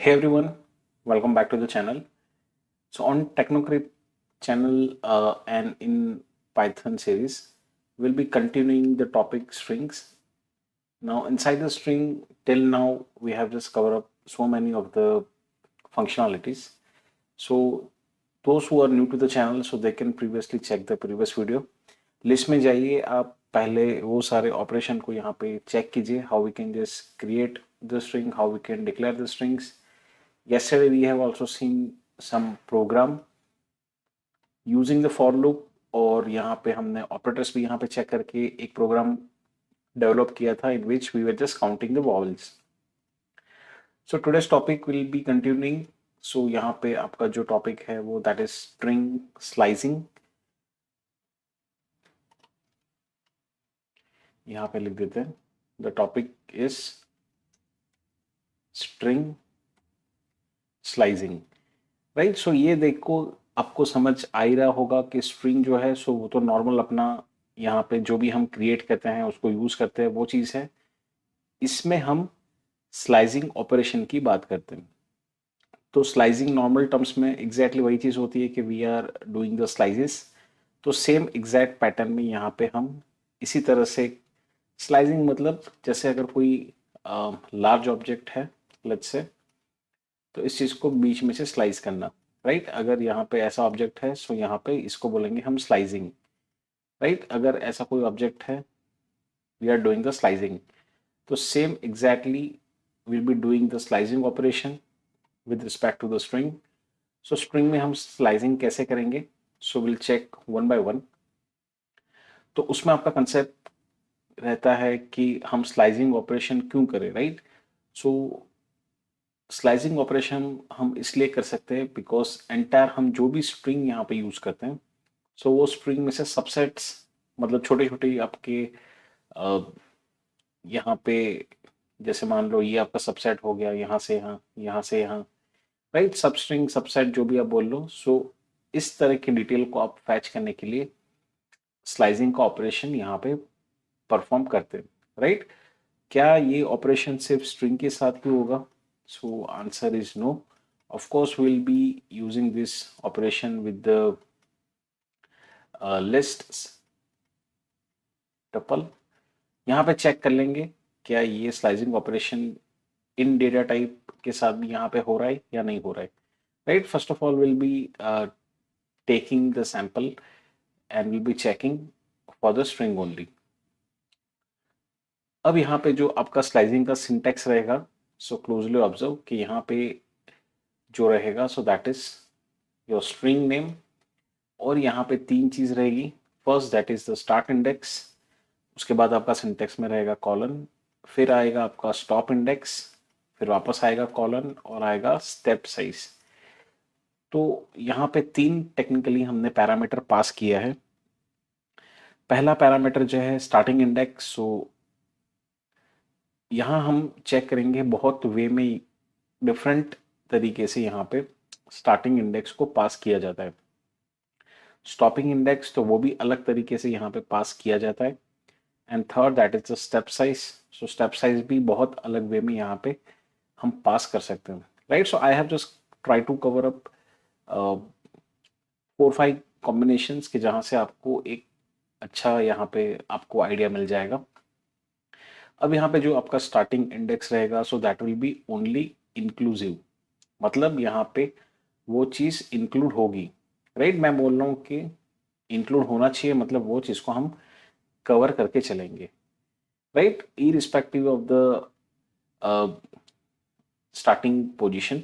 Hey everyone, welcome back to the channel. So on TechnoCrypt channel and in Python series, we'll be continuing the topic strings. Now inside the string, till now we have just covered up so many of the functionalities. So those who are new to the channel, so they can previously check the previous video. List में जाइए, आप पहले वो सारे operation को यहाँ पे check कीजिए. How we can just create the string, how we can declare the strings. Yesterday we have also seen some program using the for loop, और यहाँ पे हमने ऑपरेटर्स भी यहाँ पे चेक करके एक प्रोग्राम डेवलप किया था in which we were just counting the vowels. So today's topic will be continuing. So यहाँ पे आपका जो टॉपिक है वो that is string slicing. यहाँ पे लिख देते हैं the topic is string slicing, right. So ये देखो, आपको समझ आ ही रहा होगा कि स्ट्रिंग जो है सो वो तो नॉर्मल अपना यहाँ पे जो भी हम क्रिएट करते हैं उसको यूज करते हैं, वो चीज है. इसमें हम स्लाइसिंग ऑपरेशन की बात करते हैं. तो स्लाइसिंग नॉर्मल टर्म्स में एग्जैक्टली वही चीज होती है कि we are doing the slices. तो सेम एग्जैक्ट पैटर्न में यहाँ पे हम इसी तरह से स्लाइसिंग, मतलब जैसे अगर कोई लार्ज ऑब्जेक्ट है लेट्स से, तो इस चीज को बीच में से स्लाइस करना, राइट. अगर यहाँ पे ऐसा ऑब्जेक्ट है सो यहाँ पे इसको बोलेंगे हम स्लाइसिंग, राइट. अगर ऐसा कोई ऑब्जेक्ट है, we are doing the slicing. तो same exactly will be doing the slicing operation with respect to the string. So string में हम स्लाइसिंग कैसे करेंगे, so will check one by one. तो उसमें आपका कंसेप्ट रहता है कि हम स्लाइसिंग ऑपरेशन क्यों करें, राइट. सो स्लाइसिंग ऑपरेशन हम इसलिए कर सकते हैं बिकॉज एंटायर हम जो भी स्ट्रिंग यहाँ पे यूज करते हैं, सो वो स्ट्रिंग में से सबसेट्स, मतलब छोटे छोटे आपके यहाँ पे, जैसे मान लो ये आपका सबसेट हो गया, यहाँ से यहाँ, यहाँ से यहाँ, राइट. सब स्ट्रिंग सबसेट जो भी आप बोल लो, सो इस तरह की डिटेल को आप फैच करने के लिए स्लाइसिंग का ऑपरेशन यहाँ पे परफॉर्म करते हैं, राइट. क्या ये ऑपरेशन सिर्फ स्ट्रिंग के साथ ही होगा, so answer is no. of course we'll be using this operation with the list tuple. यहाँ पे चेक कर लेंगे क्या ये slicing operation in data type के साथ भी यहाँ पे हो रहा है या नहीं हो रहा है, right. First of all will be taking the sample and will be checking for the string only. अब यहाँ पे जो आपका स्लाइसिंग का सिंटेक्स रहेगा, सो क्लोजली ऑब्जर्व कि यहाँ पे जो रहेगा, सो that is your string name, और यहाँ पे तीन चीज रहेगी. First that is the start index, उसके बाद आपका सिंटेक्स में रहेगा कॉलन, फिर आएगा आपका स्टॉप इंडेक्स, फिर वापस आएगा कॉलन, और आएगा स्टेप साइज. तो यहाँ पे तीन टेक्निकली हमने पैरामीटर पास किया है. पहला पैरामीटर जो है स्टार्टिंग इंडेक्स, सो यहाँ हम चेक करेंगे बहुत वे में, डिफरेंट तरीके से यहाँ पे स्टार्टिंग इंडेक्स को पास किया जाता है. स्टॉपिंग इंडेक्स तो वो भी अलग तरीके से यहाँ पे पास किया जाता है. And third that is the step size. So step size भी बहुत अलग वे में यहाँ पे हम पास कर सकते हैं, right. So I have just try to cover up 4-5 combinations के जहाँ से आपको एक अच्छा यहाँ पे आपको आइडिया मिल जाएगा. अब यहाँ पे जो आपका स्टार्टिंग इंडेक्स रहेगा, सो that will B only inclusive, मतलब यहाँ पे वो चीज इंक्लूड होगी, राइट. मैं बोल रहा हूँ कि इंक्लूड होना चाहिए, मतलब वो चीज को हम कवर करके चलेंगे, right, irrespective of the starting position.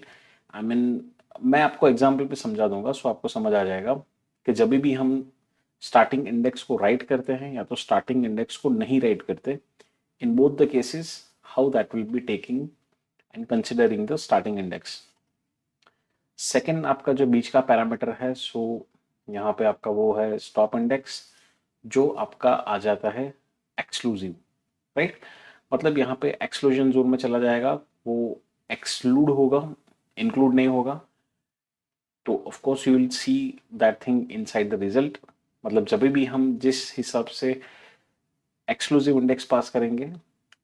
I mean मैं आपको एग्जांपल पे समझा दूंगा, सो आपको समझ आ जाएगा कि जब भी हम स्टार्टिंग इंडेक्स को राइट करते हैं या तो स्टार्टिंग इंडेक्स को नहीं राइट करते, in both the cases how that will be taking and considering the starting index. Second आपका जो बीच का पैरामीटर है, सो यहाँ पे आपका वो है स्टॉप इंडेक्स, जो आपका आ जाता है एक्सक्लूसिव, राइट. मतलब यहाँ पे एक्सक्लूजन जोन में चला जाएगा, वो एक्सक्लूड होगा, इंक्लूड नहीं होगा. तो of course you will see that thing inside the result. मतलब जब भी हम जिस हिसाब से एक्सक्लूसिव इंडेक्स पास करेंगे,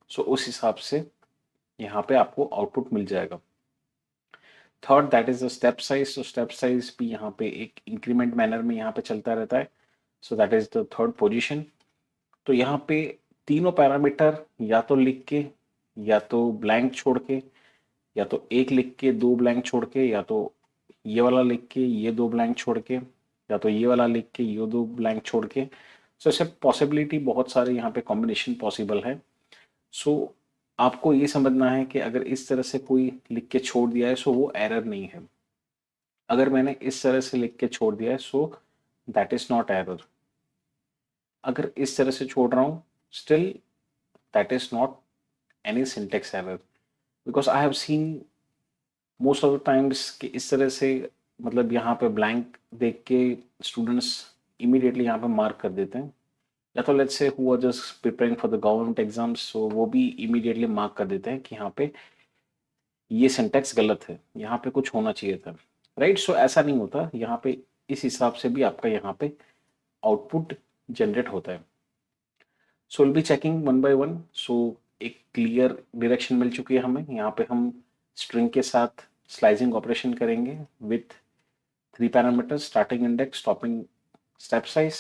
सो उस हिसाब से यहाँ पे आपको आउटपुट मिल जाएगा. Third that is the step size. तो स्टेप साइज भी यहाँ पे एक इंक्रीमेंट मैनर में यहाँ पे चलता रहता है। So that is the third position. तो यहाँ पे तीनों पैरामीटर या तो लिख के, या तो ब्लैंक छोड़ के, या तो एक लिख के दो ब्लैंक छोड़ के, या तो ये वाला लिख के ये दो ब्लैंक छोड़ के, या तो ये वाला लिख के ये दो ब्लैंक छोड़ के। सो ऐसे पॉसिबिलिटी बहुत सारे यहाँ पे कॉम्बिनेशन पॉसिबल है। सो आपको ये समझना है कि अगर इस तरह से कोई लिख के छोड़ दिया है सो वो एरर नहीं है। अगर मैंने इस तरह से लिख के छोड़ दिया है so that is not error. अगर इस तरह से छोड़ रहा हूँ still that is not any syntax error, because I have seen most of the times कि इस तरह से मतलब यहाँ पे ब्लैंक देख के स्टूडेंट्स इमीडिएटली यहाँ पे मार्क कर देते हैं, या तो let's say who are just preparing for the government exams, so वो भी इमीडिएटली मार्क कर देते हैं कि यहाँ पे ये सिंटेक्स गलत है, यहाँ पे कुछ होना चाहिए था, राइट। सो ऐसा नहीं होता यहाँ पे, इस हिसाब से भी आपका यहाँ पे आउटपुट जनरेट होता है। So will be checking one by one. So एक क्लियर डायरेक्शन मिल चुकी है हमें। यहाँ पे हम स्ट्रिंग के साथ स्लाइसिंग ऑपरेशन करेंगे with three parameters, starting index, stopping step size.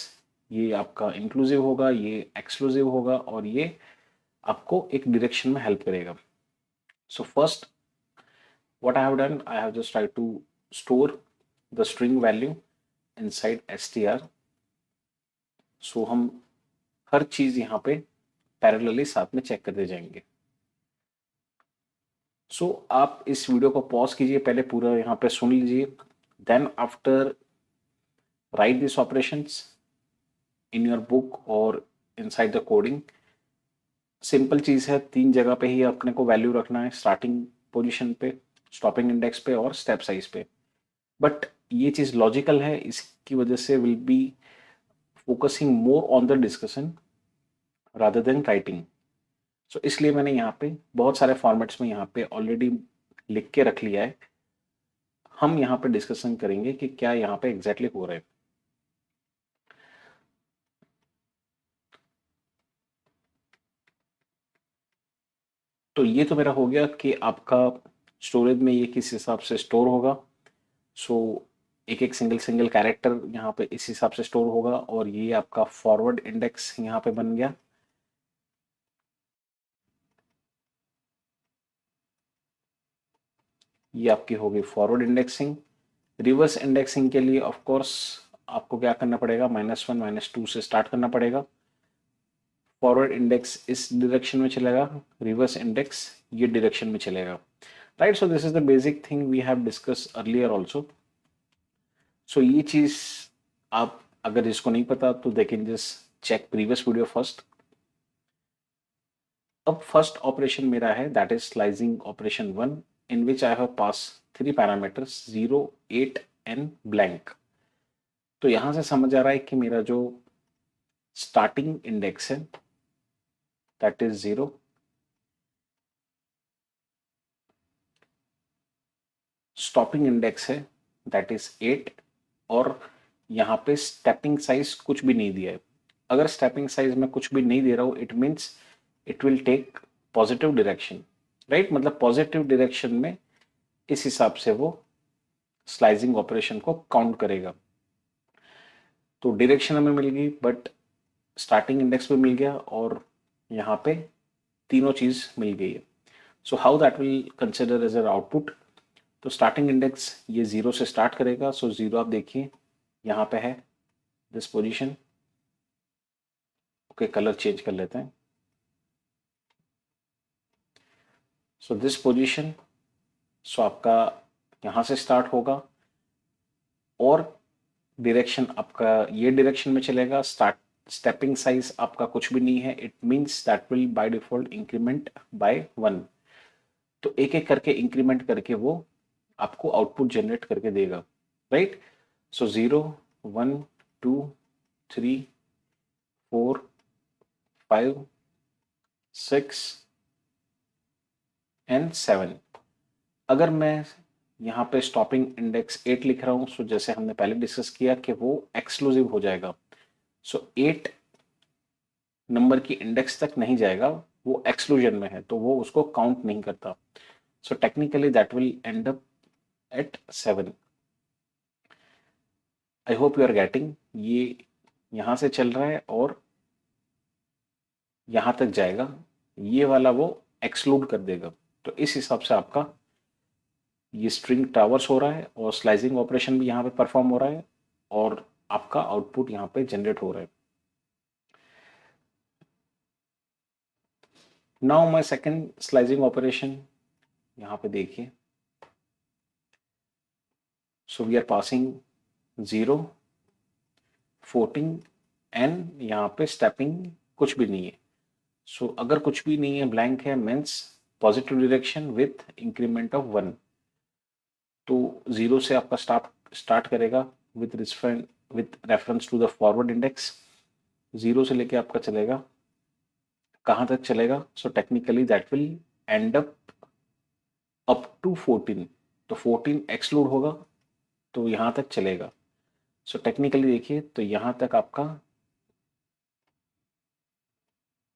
ये आपका इंक्लूसिव होगा, ये एक्सक्लूसिव होगा, और ये आपको एक डायरेक्शन में हेल्प करेगा। So first what I have done, I have just tried to store the string value inside str। so हम हर चीज यहाँ पे पैरेलली साथ में चेक करते जाएंगे। सो आप इस वीडियो को पॉज कीजिए, पहले पूरा यहाँ पे सुन लीजिए, then after right this operations in your book और इनसाइड द कोडिंग। सिंपल चीज है, तीन जगह पे ही अपने को वैल्यू रखना है, स्टार्टिंग पोजीशन पे, स्टॉपिंग इंडेक्स पे और स्टेप साइज पे। बट ये चीज लॉजिकल है, इसकी वजह से will be focusing more on the discussion rather than writing. So इसलिए मैंने यहाँ पे बहुत सारे फॉर्मेट्स में यहाँ पे ऑलरेडी लिख के रख लिया है। हम यहाँ पे डिस्कशन करेंगे कि क्या यहाँ पे एग्जैक्टली हो रहा है। तो ये तो मेरा हो गया कि आपका स्टोरेज में ये किस हिसाब से स्टोर होगा। सो एक एक सिंगल सिंगल कैरेक्टर यहाँ पे इस हिसाब से स्टोर होगा, और ये आपका फॉरवर्ड इंडेक्स यहाँ पे बन गया। ये आपकी होगी फॉरवर्ड इंडेक्सिंग। रिवर्स इंडेक्सिंग के लिए ऑफ कोर्स आपको क्या करना पड़ेगा, -1 -2 से स्टार्ट करना पड़ेगा। फॉरवर्ड इंडेक्स इस डायरेक्शन में चलेगा, रिवर्स इंडेक्स ये डायरेक्शन में चलेगा, right. So this is the basic thing we have discuss earlier also. So ये चीज आप अगर इसको नहीं पता तो they can just check previous video first. अब फर्स्ट ऑपरेशन मेरा है that is slicing operation 1, in which I have passed three parameters 0, 8 and blank। तो यहां से समझ आ रहा है कि मेरा जो स्टार्टिंग इंडेक्स है दैट इज 0, स्टॉपिंग इंडेक्स है दैट इज 8, और यहाँ पे स्टेपिंग साइज कुछ भी नहीं दिया है। अगर स्टेपिंग साइज में कुछ भी नहीं दे रहा हूँ it means it will take positive direction, right. मतलब पॉजिटिव डायरेक्शन में इस हिसाब से वो स्लाइसिंग ऑपरेशन को काउंट करेगा। तो डायरेक्शन हमें मिल गई, बट स्टार्टिंग इंडेक्स भी मिल गया, और यहाँ पे तीनों चीज मिल गई है। So how that will consider as a output. तो स्टार्टिंग इंडेक्स ये 0 से स्टार्ट करेगा। सो 0 आप देखिए यहाँ पे है this position. Okay, colour change कर लेते हैं। सो दिस पोजीशन, सो आपका यहाँ से स्टार्ट होगा, और डायरेक्शन आपका ये डायरेक्शन में चलेगा। स्टार्ट स्टेपिंग साइज आपका कुछ भी नहीं है, it means that will by default increment by 1। तो एक एक करके इंक्रीमेंट करके वो आपको आउटपुट जनरेट करके देगा, राइट। So 0, 1, 2, 3, 4, 5, 6 and 7। अगर मैं यहाँ पे स्टॉपिंग इंडेक्स 8 लिख रहा हूँ, सो जैसे हमने पहले डिस्कस किया कि वो एक्सक्लूसिव हो जाएगा। सो 8 नंबर की इंडेक्स तक नहीं जाएगा, वो एक्सक्लूजन में है, तो वो उसको काउंट नहीं करता। So technically that will end up at 7। I hope you are getting. ये यहां से चल रहा है और यहां तक जाएगा, ये वाला वो एक्सक्लूड कर देगा। तो इस हिसाब से आपका ये स्ट्रिंग ट्रावर्स हो रहा है और स्लाइसिंग ऑपरेशन भी यहाँ पे परफॉर्म हो रहा है और आपका आउटपुट यहाँ पे जनरेट हो रहा है। Now my second slicing operation, यहाँ पे देखिए। So we are passing 0, 14 and यहाँ पे स्टेपिंग कुछ भी नहीं है। सो अगर कुछ भी नहीं है, ब्लैंक है, means positive direction with increment of 1। तो 0 से आपका स्टार्ट करेगा with reference to the forward index. 0 से लेके आपका चलेगा कहाँ तक चलेगा? So technically that will end up to 14। तो 14 एक्सक्लूड होगा तो यहाँ तक चलेगा। सो टेक्निकली देखिए तो यहाँ तक आपका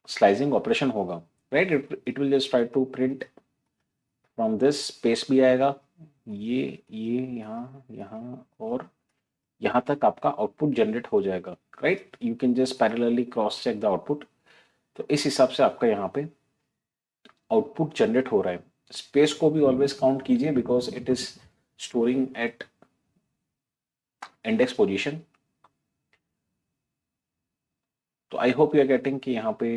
स्लाइसिंग ऑपरेशन होगा, right. It will just try to print from this, space भी आएगा, ये यहाँ यहाँ और यहाँ तक आपका आउटपुट जनरेट हो जाएगा, right. You can just parallelly cross check the output. तो इस हिसाब से आपका यहाँ पे आउटपुट जनरेट हो रहा है। स्पेस को भी ऑलवेज काउंट कीजिए because it is storing at index position. तो I hope you are getting कि यहाँ पे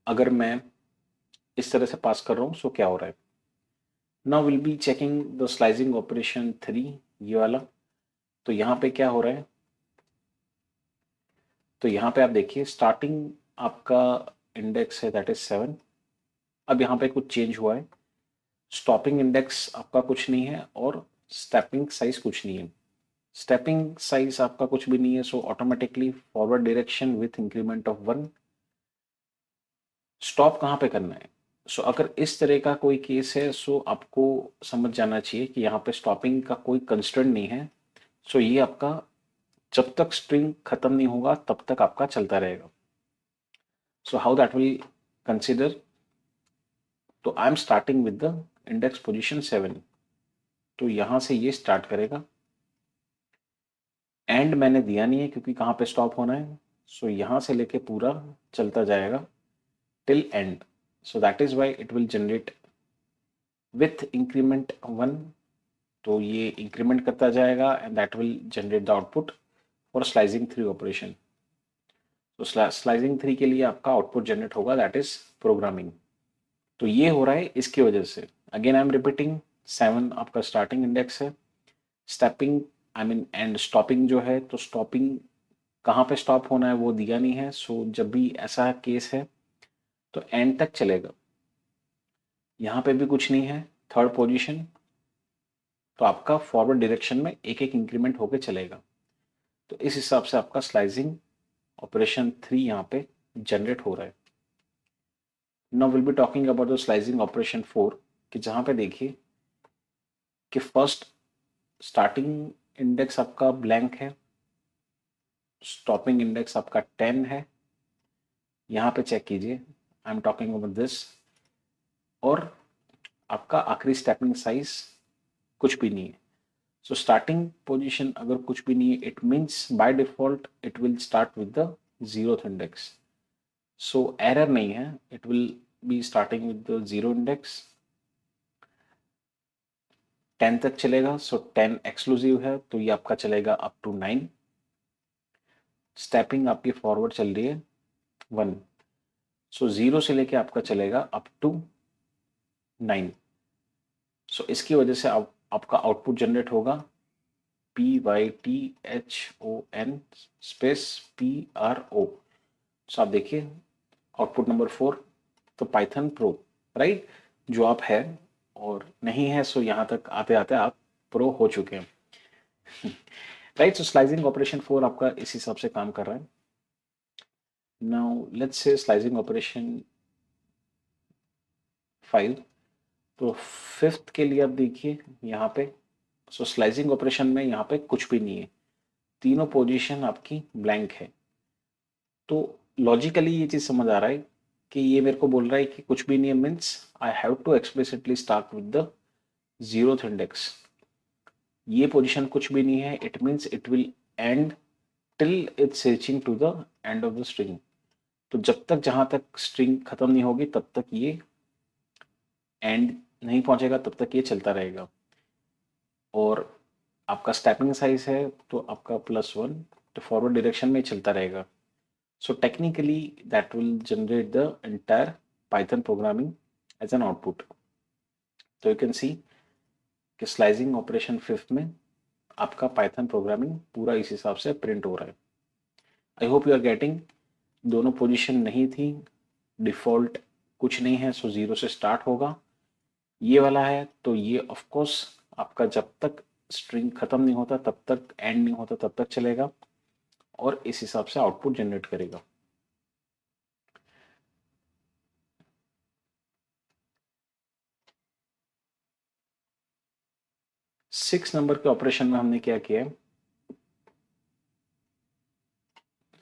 अगर मैं इस तरह से पास कर रहा हूँ सो क्या हो रहा है। Now will be checking the slicing operation 3, ये वाला। तो यहाँ पे क्या हो रहा है, तो यहाँ पे आप देखिए स्टार्टिंग आपका इंडेक्स है दैट इज 7। अब यहाँ पे कुछ चेंज हुआ है, स्टॉपिंग इंडेक्स आपका कुछ नहीं है और स्टेपिंग साइज कुछ नहीं है। स्टेपिंग साइज आपका कुछ भी नहीं है, so automatically forward direction with increment of 1। Stop कहाँ पे करना है? सो अगर इस तरह का कोई केस है सो आपको समझ जाना चाहिए कि यहाँ पे स्टॉपिंग का कोई कंस्ट्रेंट नहीं है। सो ये आपका जब तक स्ट्रिंग खत्म नहीं होगा तब तक आपका चलता रहेगा। So how that will consider, तो I am starting with the index position 7। तो यहां से ये स्टार्ट करेगा, एंड मैंने दिया नहीं है क्योंकि कहाँ पे स्टॉप होना है। सो यहां से लेके पूरा चलता जाएगा till and. So that is why it will generate with increment 1। तो ये इंक्रीमेंट करता जाएगा and that will generate the output for slicing 3 operation. तो स्लाइसिंग 3 के लिए आपका आउटपुट जनरेट होगा दैट इज प्रोग्रामिंग। तो ये हो रहा है इसकी वजह से। अगेन आई एम रिपीटिंग, 7 आपका स्टार्टिंग इंडेक्स है। Stepping I mean and stopping जो है, तो स्टॉपिंग कहाँ पे स्टॉप होना है वो दिया नहीं है। सो जब भी ऐसा केस है तो एंड तक चलेगा। यहाँ पे भी कुछ नहीं है, थर्ड पोजीशन। तो आपका फॉरवर्ड डायरेक्शन में एक एक इंक्रीमेंट होके चलेगा। तो इस हिसाब से आपका स्लाइसिंग ऑपरेशन 3 यहाँ पे जनरेट हो रहा है। Now will be talking about the slicing operation 4, कि जहाँ पे देखिए कि फर्स्ट स्टार्टिंग इंडेक्स आपका ब्लैंक है, स्टॉपिंग इंडेक्स आपका 10 है। यहाँ पे चेक कीजिए, I am talking about this. और आपका आखिरी स्टेपिंग साइज कुछ भी नहीं है। सो स्टार्टिंग पोजीशन अगर कुछ भी नहीं है, it means by default it will start with the 0th index. So error नहीं है, it will be starting with the 0 index, 10 तक चलेगा। सो 10 एक्सक्लूसिव है तो ये आपका चलेगा अप टू 9। स्टेपिंग आपकी फॉरवर्ड चल रही है 1। सो 0 से लेके आपका चलेगा अप टू 9। सो इसकी वजह से आपका आउटपुट जनरेट होगा PYTHON स्पेस PRO। सो आप देखिए आउटपुट नंबर 4। तो पाइथन प्रो, राइट, जो आप है और नहीं है सो यहाँ तक आते आते आप प्रो हो चुके हैं। राइट, सो स्लाइसिंग ऑपरेशन 4 आपका इस हिसाब से काम कर रहा है। Now let's say slicing operation 5। तो फिफ्थ के लिए आप देखिए यहाँ पे, सो स्लाइसिंग ऑपरेशन में यहाँ पे कुछ भी नहीं है, तीनों पोजीशन आपकी ब्लैंक है। तो लॉजिकली ये चीज समझ आ रहा है कि ये मेरे को बोल रहा है कि कुछ भी नहीं है, means I have to explicitly start with the 0th index, ये पोजीशन कुछ भी नहीं है, it means it will end till its reaching to the end of the string. तो जब तक जहां तक स्ट्रिंग खत्म नहीं होगी तब तक ये एंड नहीं पहुंचेगा, तब तक ये चलता रहेगा। और आपका स्टेपिंग साइज है तो आपका +1, तो फॉरवर्ड डायरेक्शन में चलता रहेगा। So technically that will generate the entire Python programming as an output. तो यू कैन सी कि स्लाइसिंग ऑपरेशन फिफ्थ में आपका पाइथन प्रोग्रामिंग पूरा इस हिसाब से प्रिंट हो रहा है। I hope you are getting. दोनों पोजीशन नहीं थी, डिफॉल्ट कुछ नहीं है, सो 0 से स्टार्ट होगा। ये वाला है तो ये ऑफ कोर्स आपका जब तक स्ट्रिंग खत्म नहीं होता तब तक, एंड नहीं होता तब तक चलेगा, और इस हिसाब से आउटपुट जनरेट करेगा। सिक्स नंबर के ऑपरेशन में हमने क्या किया है,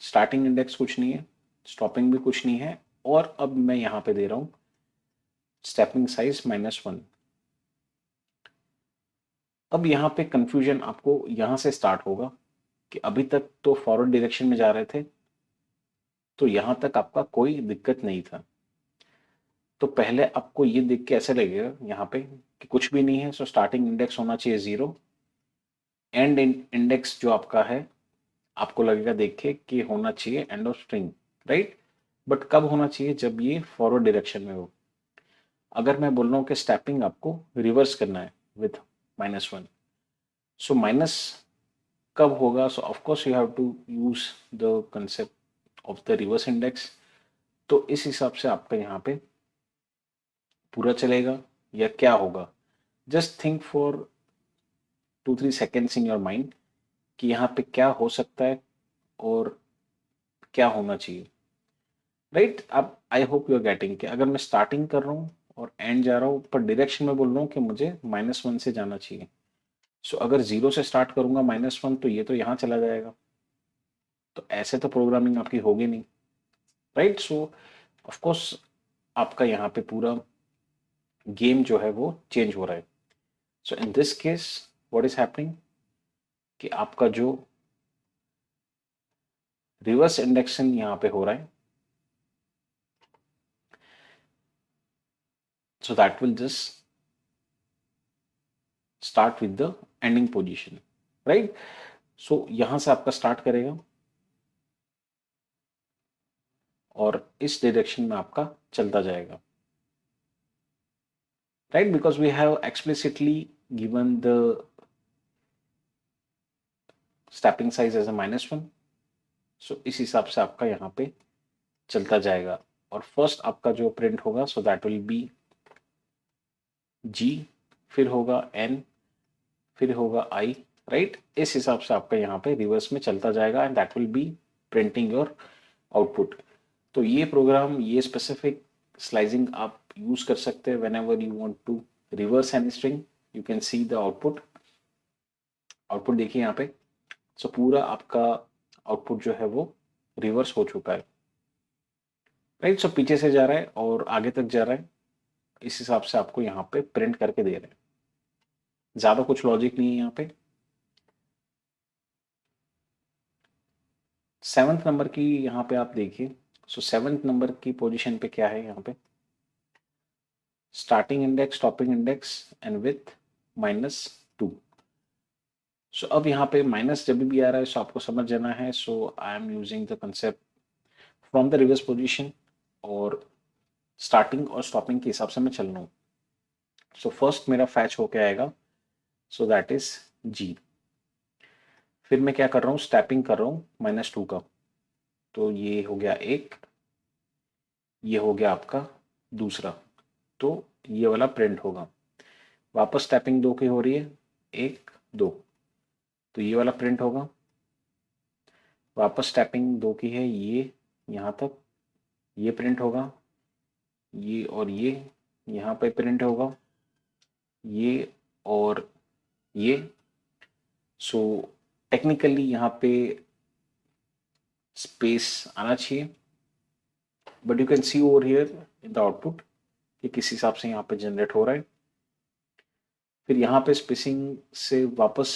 स्टार्टिंग इंडेक्स कुछ नहीं है, स्टॉपिंग भी कुछ नहीं है, और अब मैं यहां पे दे रहा हूं स्टेपिंग साइज -1। अब यहाँ पे कंफ्यूजन आपको यहां से स्टार्ट होगा कि अभी तक तो फॉरवर्ड डायरेक्शन में जा रहे थे, तो यहां तक आपका कोई दिक्कत नहीं था। तो पहले आपको ये देख के ऐसे लगेगा यहाँ पे कि कुछ भी नहीं है, सो स्टार्टिंग इंडेक्स होना चाहिए 0, एंड इंडेक्स जो आपका है आपको लगेगा देख के कि होना चाहिए end of string, right. But कब होना चाहिए, जब ये फॉरवर्ड डायरेक्शन में हो। अगर मैं बोल रहा हूँ कि स्टेपिंग आपको रिवर्स करना है विथ -1, सो माइनस कब होगा, so of course you have to use the concept of the reverse index. तो इस हिसाब से आपका यहाँ पे पूरा चलेगा या क्या होगा। Just think for 2-3 seconds in your mind कि यहाँ पे क्या हो सकता है और क्या होना चाहिए, राइट। अब I hope you are getting कि अगर मैं स्टार्टिंग कर रहा हूँ और एंड जा रहा हूँ, पर डायरेक्शन में बोल रहा हूँ कि मुझे -1 से जाना चाहिए। सो अगर 0 से स्टार्ट करूंगा -1, तो ये तो यहाँ चला जाएगा, तो ऐसे तो प्रोग्रामिंग आपकी होगी नहीं, राइट। सो ऑफ कोर्स आपका यहाँ पे पूरा गेम जो है वो चेंज हो रहा है। So in this case what is happening कि आपका जो रिवर्स इंडेक्शन यहाँ पे हो रहा है, so that will just start with the ending position, right. So यहां से आपका स्टार्ट करेगा और इस डायरेक्शन में आपका चलता जाएगा, right, because we have explicitly given the stepping size as -1। So इस हिसाब से आपका यहाँ पे चलता जाएगा, और फर्स्ट आपका जो प्रिंट होगा सो दैट विल बी G, फिर होगा N, फिर होगा I, राइट। इस हिसाब से आपका यहाँ पे रिवर्स में चलता जाएगा and that will B printing your output. तो ये प्रोग्राम, ये स्पेसिफिक स्लाइसिंग आप यूज कर सकते हैं whenever you want to reverse any string. You can see the output. Output देखिए यहाँ पे, सो पूरा आपका आउटपुट जो है वो रिवर्स हो चुका है, राइट। सो पीछे से जा रहा है और आगे तक जा रहा है, इस हिसाब से आपको यहाँ पे प्रिंट करके दे रहे हैं। ज्यादा कुछ लॉजिक नहीं है यहाँ पे। 7th नंबर की यहाँ पे आप देखिए, सो 7th नंबर की पोजीशन पे क्या है यहाँ पे, starting index, stopping index and with -2। सो अब यहाँ पे माइनस जब भी आ रहा है सो आपको समझ जाना है, so I am using the concept from the reverse position, और स्टार्टिंग और स्टॉपिंग के हिसाब से मैं चल रहा हूँ। सो फर्स्ट मेरा फैच होके आएगा, सो दैट इज G। फिर मैं क्या कर रहा हूँ, स्टैपिंग कर रहा हूँ -2 का, तो ये हो गया एक, ये हो गया आपका दूसरा, तो ये वाला प्रिंट होगा। वापस टैपिंग 2 की हो रही है, 1 2, तो ये वाला प्रिंट होगा। वापस टैपिंग 2 की है, ये यहाँ तक, ये प्रिंट होगा। ये और ये यहाँ पे प्रिंट होगा, ये और ये। सो टेक्निकली यहाँ पे स्पेस आना चाहिए, but you can C over here in the output कि किस हिसाब से यहाँ पे जनरेट हो रहा है। फिर यहाँ पे स्पेसिंग से वापस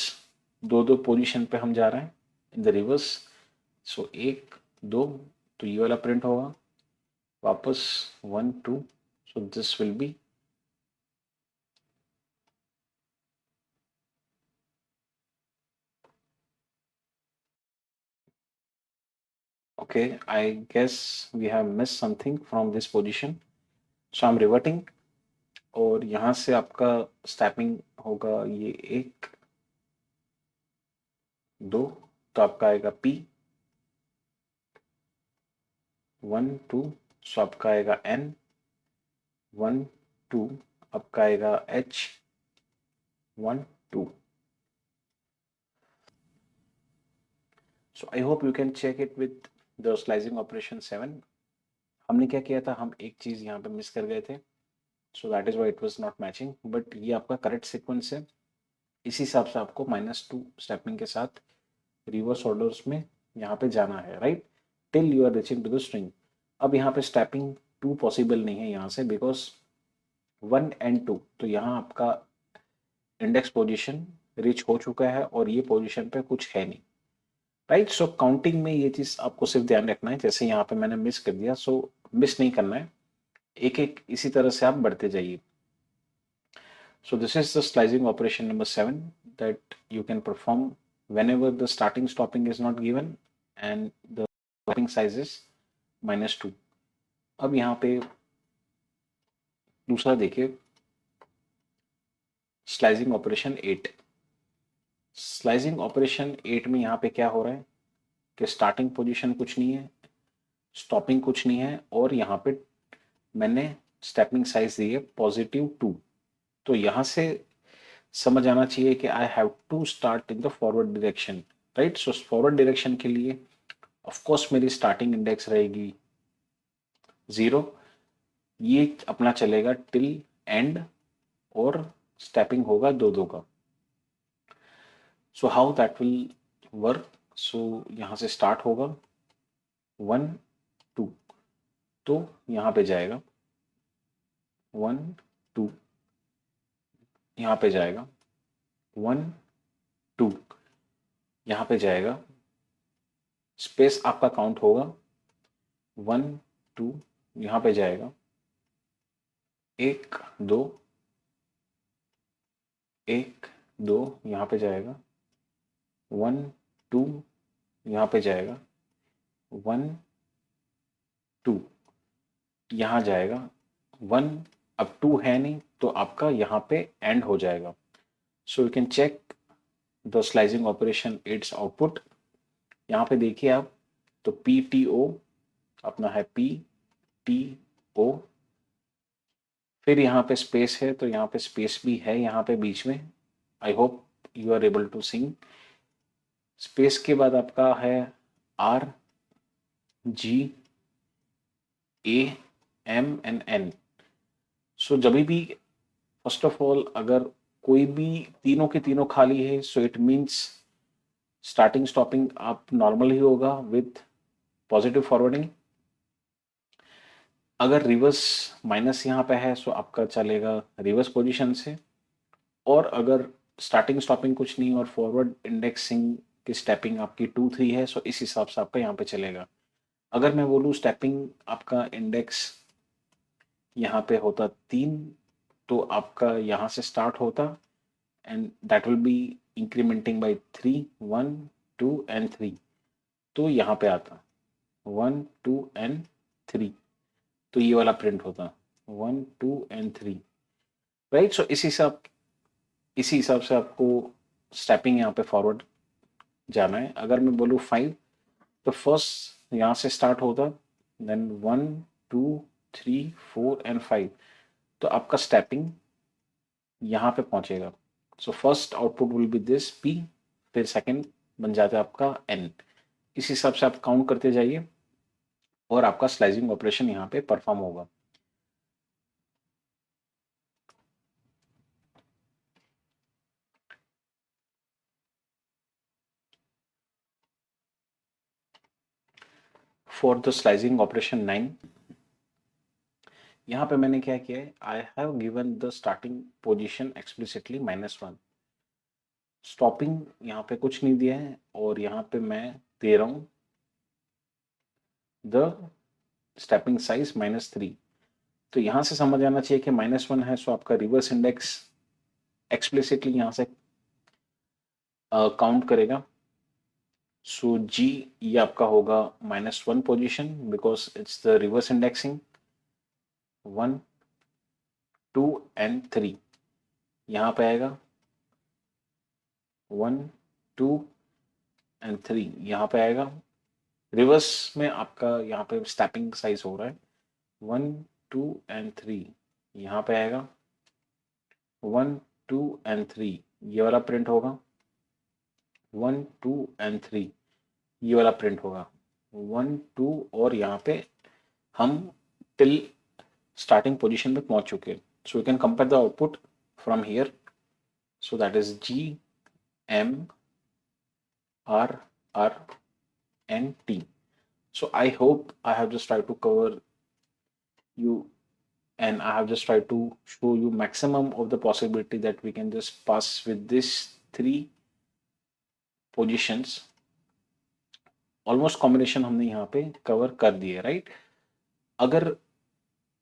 दो दो पोजीशन पे हम जा रहे हैं इन द रिवर्स। सो एक दो, तो ये वाला प्रिंट होगा, वापस 1 2, so this will be okay. I guess we have missed something from this position, so I'm reverting। और यहाँ से आपका स्टैपिंग होगा ये एक दो, तो आपका आएगा P 1 2, सो आपका आएगा N 1 2, आपका आएगा H 1 2। So I hope you can check it with the slicing operation 7। हमने क्या किया था, हम एक चीज़ यहाँ पे मिस कर गए थे, सो that is why it was not matching, but ये आपका करेक्ट सीक्वेंस है। इसी हिसाब से आपको -2 स्टेपिंग के साथ रिवर्स ऑर्डर्स में यहाँ पे जाना है, right, till you are reaching to the string. अब यहाँ पे स्टेपिंग 2 पॉसिबल नहीं है यहाँ से, बिकॉज 1 एंड 2, तो यहाँ आपका इंडेक्स पोजीशन रीच हो चुका है और ये पोजीशन पे कुछ है नहीं, राइट। सो काउंटिंग में ये चीज़ आपको सिर्फ ध्यान रखना है, जैसे यहाँ पे मैंने मिस कर दिया, सो मिस नहीं करना है, एक एक इसी तरह से आप बढ़ते जाइए। So this is the slicing operation number 7 that you can perform whenever the starting stopping is not given and the stopping size is -2। अब यहाँ पे दूसरा देखिए, स्लाइसिंग ऑपरेशन 8। स्लाइसिंग ऑपरेशन 8 में यहाँ पे क्या हो रहा है कि स्टार्टिंग पोजीशन कुछ नहीं है, स्टॉपिंग कुछ नहीं है, और यहाँ पे मैंने स्टेपिंग साइज दी है +2। तो यहाँ से समझ आना चाहिए कि I have to start in the forward direction, right. So forward direction के लिए ऑफ कोर्स मेरी स्टार्टिंग इंडेक्स रहेगी 0, ये अपना चलेगा टिल एंड, और स्टेपिंग होगा दो दो का। So how that will work, so यहाँ से स्टार्ट होगा 1 2, तो यहाँ पे जाएगा 1 2, यहाँ पे जाएगा 1 2, यहाँ पे जाएगा, स्पेस आपका काउंट होगा 1 2, यहाँ पे जाएगा 1 2 1 2, यहाँ पे जाएगा 1 2, यहाँ पे जाएगा 1 2, यहाँ जाएगा 1। अब 2 है नहीं, तो आपका यहाँ पे एंड हो जाएगा। So you can check the slicing operation its output. यहाँ पे देखिए आप, तो PTO अपना है PTO, फिर यहाँ पे स्पेस है, तो यहाँ पे स्पेस भी है यहाँ पे बीच में। I hope you are able to sing. Space के बाद आपका है RGAMNN। सो जब भी फर्स्ट ऑफ ऑल अगर कोई भी तीनों के तीनों खाली है, so it means starting stopping आप नॉर्मल ही होगा विथ पॉजिटिव फॉरवर्डिंग। अगर रिवर्स माइनस यहाँ पे है, सो आपका चलेगा रिवर्स पोजीशन से। और अगर स्टार्टिंग स्टॉपिंग कुछ नहीं और फॉरवर्ड इंडेक्सिंग की स्टेपिंग आपकी 2 3 है, सो इस हिसाब से आपका यहाँ पे चलेगा। अगर मैं बोलूँ स्टेपिंग आपका इंडेक्स यहाँ पे होता 3, तो आपका यहाँ से स्टार्ट होता and that will be incrementing by 3 1 2 and 3, तो यहाँ पे आता 1 2 एंड 3, तो ये वाला प्रिंट होता 1 2 एंड 3, राइट। सो इसी हिसाब से आपको स्टेपिंग यहाँ पे फॉरवर्ड जाना है। अगर मैं बोलूँ 5, तो फर्स्ट यहाँ से स्टार्ट होता, देन 1 2 3 4 एंड 5, तो आपका स्टेपिंग यहाँ पे पहुंचेगा। So first output will be this P, फिर सेकंड बन जाता है आपका N। इस हिसाब से आप काउंट करते जाइए और आपका स्लाइसिंग ऑपरेशन यहाँ पे परफॉर्म होगा। For the slicing operation 9, यहाँ पे मैंने क्या किया है, I have given the starting position explicitly -1, stopping यहाँ पे कुछ नहीं दिया है, और यहाँ पे मैं दे रहा हूँ द स्टेपिंग साइज -3। तो यहाँ से समझ आना चाहिए कि -1 है, सो आपका रिवर्स इंडेक्स एक्सप्लिसिटली यहाँ से काउंट करेगा। सो जी, ये आपका होगा -1 position because it's the reverse indexing. 1, 2 and 3 यहाँ पे आएगा। 1, 2 एंड 3 यहाँ पे आएगा। रिवर्स में आपका यहाँ पे स्टेपिंग साइज हो रहा है। 1, 2 एंड 3 यहाँ पे आएगा। 1, 2 एंड 3 ये वाला प्रिंट होगा। 1, 2 एंड 3 ये वाला प्रिंट होगा। 1, 2 और यहाँ पे हम टिल स्टार्टिंग पोजीशन पे पहुंच चुके हैं। सो you can compare the output from here. So that is G, M, R, R and T. So I hope I have just tried to cover you, and I have just tried to show you maximum of the possibility that we can just pass with these 3 positions. Almost combination हमने यहाँ पे cover कर दिए, right. अगर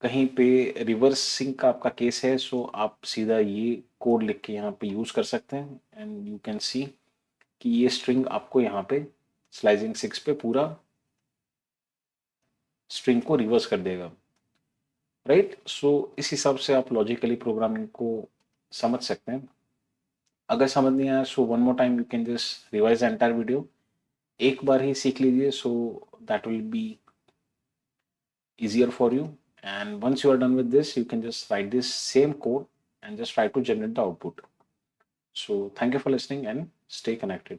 कहीं पे reversing का आपका केस है, सो आप सीधा ये कोड लिख के यहाँ पे यूज कर सकते हैं, एंड यू कैन सी कि ये स्ट्रिंग आपको यहाँ पे स्लाइसिंग 6 पे पूरा स्ट्रिंग को रिवर्स कर देगा, राइट। सो इस हिसाब से आप लॉजिकली प्रोग्रामिंग को समझ सकते हैं। अगर समझ नहीं आया, so one more time you can just revise the entire video, एक बार ही सीख लीजिए, सो that will B easier for you. And once you are done with this, you can just write this same code and just try to generate the output. So thank you for listening and stay connected.